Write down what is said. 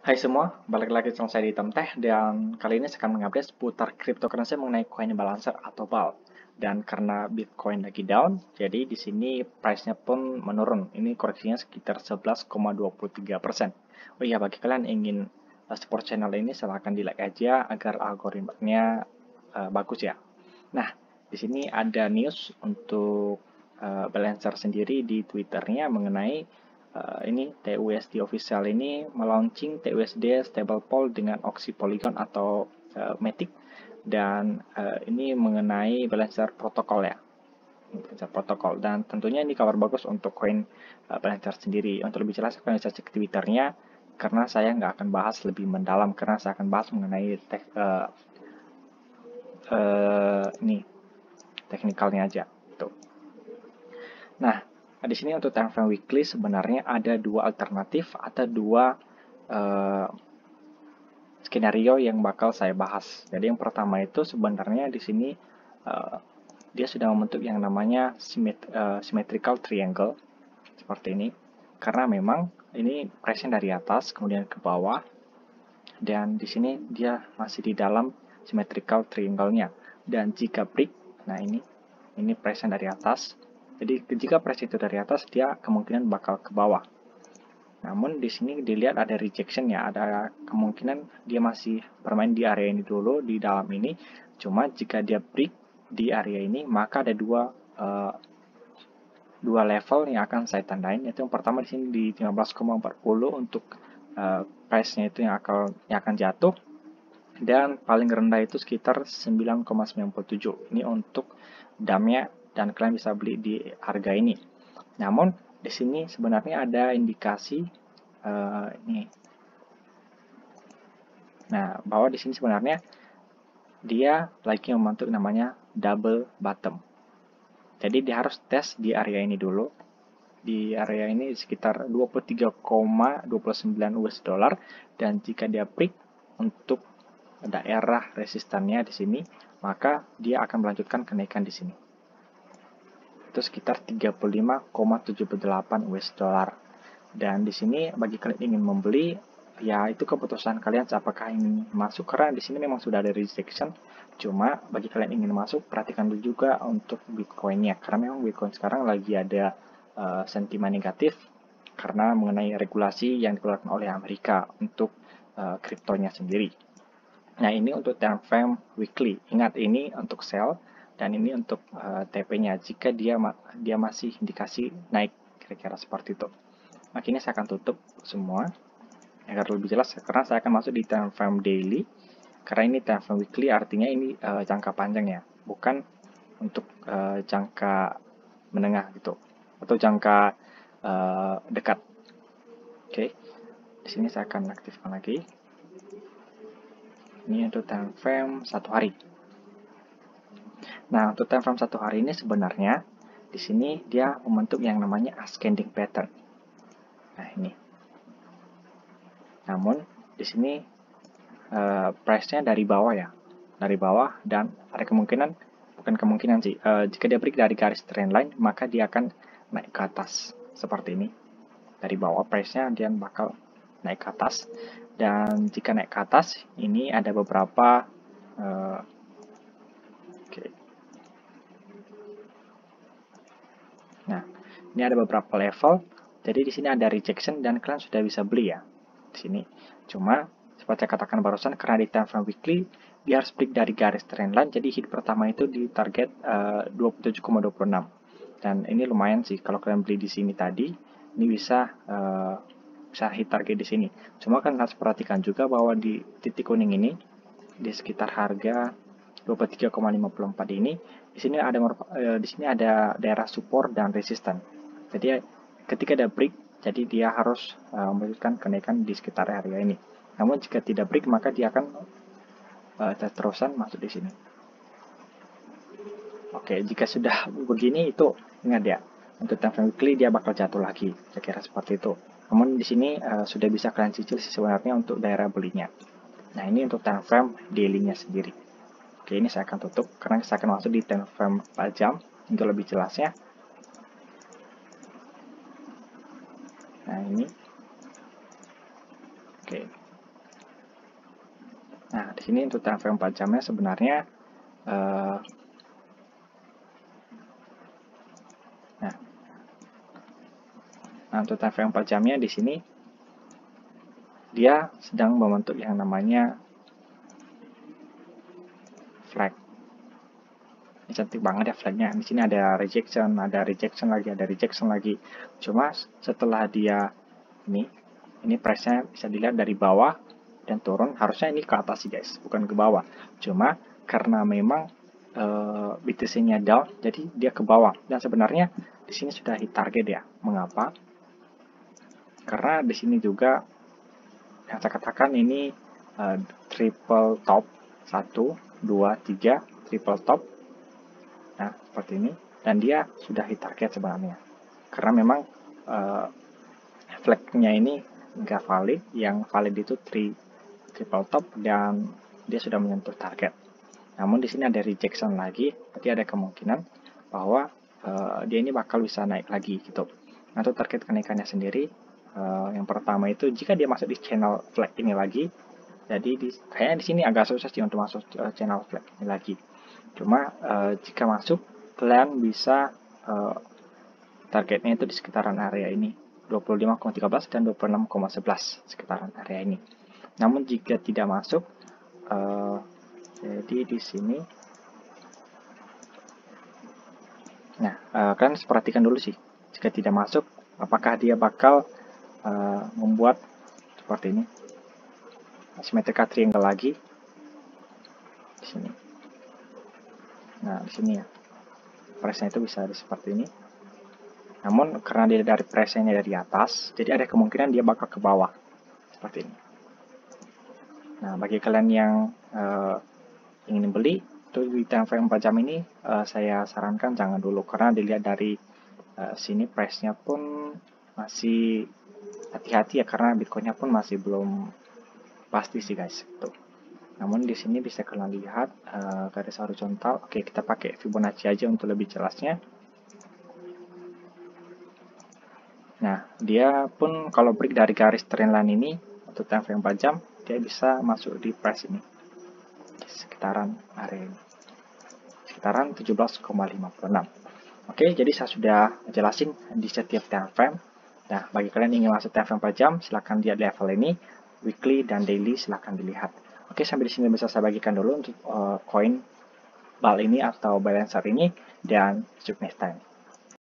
Hai semua, balik lagi sama saya di Teh dan kali ini saya akan mengupdate seputar cryptocurrency mengenai coin balancer atau BAL. Dan karena Bitcoin lagi down, jadi di sini price-nya pun menurun. Ini koreksinya sekitar 11,23%. Oh iya, bagi kalian yang ingin support channel ini silahkan di like aja agar algoritmanya bagus ya. Nah, di sini ada news untuk balancer sendiri di Twitternya mengenai ini TUSD official ini melaunching TUSD stablecoin dengan opsi Polygon atau Matic dan ini mengenai balancer protokol ya, balancer protokol, dan tentunya ini kabar bagus untuk koin balancer sendiri. Untuk lebih jelas kalian bisa cek Twitternya karena saya nggak akan bahas lebih mendalam karena saya akan bahas mengenai ini teknikalnya aja gitu. Nah, di sini untuk time frame weekly sebenarnya ada dua alternatif atau dua skenario yang bakal saya bahas. Jadi yang pertama itu sebenarnya di sini dia sudah membentuk yang namanya symmetrical triangle seperti ini. Karena memang ini price-nya dari atas kemudian ke bawah dan di sini dia masih di dalam symmetrical triangle-nya. Dan jika break, nah ini price-nya dari atas. Jadi jika price itu dari atas, dia kemungkinan bakal ke bawah. Namun di sini dilihat ada rejection ya, ada kemungkinan dia masih bermain di area ini dulu, di dalam ini. Cuma jika dia break di area ini, maka ada dua level yang akan saya tandain. Yaitu yang pertama di sini di 15,40 untuk price-nya itu yang akan jatuh. Dan paling rendah itu sekitar 9,97. Ini untuk damnya dan kalian bisa beli di harga ini. Namun di sini sebenarnya ada indikasi ini. Nah, bahwa di sini sebenarnya dia lagi membentuk namanya double bottom. Jadi dia harus tes di area ini dulu. Di area ini sekitar 23,29 US dollar dan jika dia break untuk daerah resistannya di sini, maka dia akan melanjutkan kenaikan di sini. Itu sekitar 35,78 US dollar. Dan di sini bagi kalian ingin membeli, ya itu keputusan kalian apakah ingin masuk karena di sini memang sudah ada rejection. Cuma bagi kalian ingin masuk, perhatikan dulu juga untuk Bitcoin-nya karena memang Bitcoin sekarang lagi ada sentimen negatif karena mengenai regulasi yang dikeluarkan oleh Amerika untuk kriptonya sendiri. Nah, ini untuk time frame weekly. Ingat, ini untuk sell dan ini untuk TP-nya jika dia masih indikasi naik, kira-kira seperti itu. Nah, ini saya akan tutup semua agar lebih jelas karena saya akan masuk di time frame daily. Karena ini time frame weekly artinya ini jangka panjang ya, bukan untuk jangka menengah gitu atau jangka dekat. Oke. Di sini saya akan aktifkan lagi. Ini untuk time frame 1 hari. Nah, untuk time frame 1 hari ini sebenarnya di sini dia membentuk yang namanya ascending pattern. Nah, ini. Namun di sini price-nya dari bawah ya. Dari bawah dan ada kemungkinan, bukan kemungkinan sih, jika dia break dari garis trendline, maka dia akan naik ke atas seperti ini. Dari bawah price-nya dia bakal naik ke atas. Dan jika naik ke atas, ini ada beberapa Nah, ini ada beberapa level. Jadi di sini ada rejection dan kalian sudah bisa beli ya. Di sini. Cuma seperti saya katakan barusan karena di time frame weekly dia harus break dari garis trendline. Jadi hit pertama itu di target 27,26. Dan ini lumayan sih kalau kalian beli di sini tadi, ini bisa hit target di sini. Cuma kan harus perhatikan juga bahwa di titik kuning ini di sekitar harga 23,54 ini di sini ada daerah support dan resisten. Jadi ketika ada break, jadi dia harus melanjutkan kenaikan di sekitar area ini. Namun jika tidak break, maka dia akan terus-terusan masuk di sini. Oke, jika sudah begini itu ingat ya, untuk time frame weekly dia bakal jatuh lagi, kira-kira seperti itu. Namun di sini sudah bisa kalian cicil sih sebenarnya untuk daerah belinya. Nah, ini untuk time frame daily-nya sendiri. Oke, ini saya akan tutup karena saya akan masuk di time frame 4 jam untuk lebih jelasnya. Nah, ini. Oke. Nah, di sini untuk time frame 4 jamnya sebenarnya nah, untuk time frame 4 jamnya di sini dia sedang membentuk yang namanya flag. Ini cantik banget ya flagnya. Di sini ada rejection lagi, ada rejection lagi. Cuma setelah dia ini pressnya bisa dilihat dari bawah dan turun. Harusnya ini ke atas sih guys, bukan ke bawah. Cuma karena memang BTC-nya down, jadi dia ke bawah. Dan sebenarnya di sini sudah hit target ya. Mengapa? Karena di sini juga yang saya katakan ini triple top 1, 2, 3 triple top. Nah, seperti ini. Dan dia sudah hit target sebenarnya. Karena memang flag-nya ini nggak valid. Yang valid itu triple top dan dia sudah menyentuh target. Namun di sini ada rejection lagi. Berarti ada kemungkinan bahwa dia ini bakal bisa naik lagi gitu. Nah, untuk target kenaikannya sendiri, yang pertama itu jika dia masuk di channel flag ini lagi. Jadi kayaknya di sini agak susah sih untuk masuk channel flag ini lagi. Cuma jika masuk, kalian bisa targetnya itu di sekitaran area ini, 25,13 dan 26,11 sekitaran area ini. Namun jika tidak masuk, jadi di sini, nah kalian perhatikan dulu sih, jika tidak masuk, apakah dia bakal membuat seperti ini, symmetrical triangle lagi di sini. Nah di sini ya, pressnya itu bisa seperti ini. Namun karena dia dari pressnya dari atas, jadi ada kemungkinan dia bakal ke bawah seperti ini. Nah bagi kalian yang ingin beli itu di time frame 4 jam ini, saya sarankan jangan dulu karena dilihat dari sini price-nya pun masih hati-hati ya, karena Bitcoin-nya pun masih belum pasti sih guys. Tuh. Namun di sini bisa kalian lihat garis horizontal. Oke, kita pakai Fibonacci aja untuk lebih jelasnya. Nah, dia pun kalau break dari garis trendline ini untuk time frame 4 jam, dia bisa masuk di price ini. Di sekitaran area ini. Sekitaran 17,56. Oke, jadi saya sudah jelasin di setiap time frame. Nah, bagi kalian yang ingin masuk time frame 4 jam, silahkan lihat level ini. Weekly dan daily silahkan dilihat. Oke, sampai di sini bisa saya bagikan dulu untuk koin BAL ini atau Balancer ini. Dan see you next time.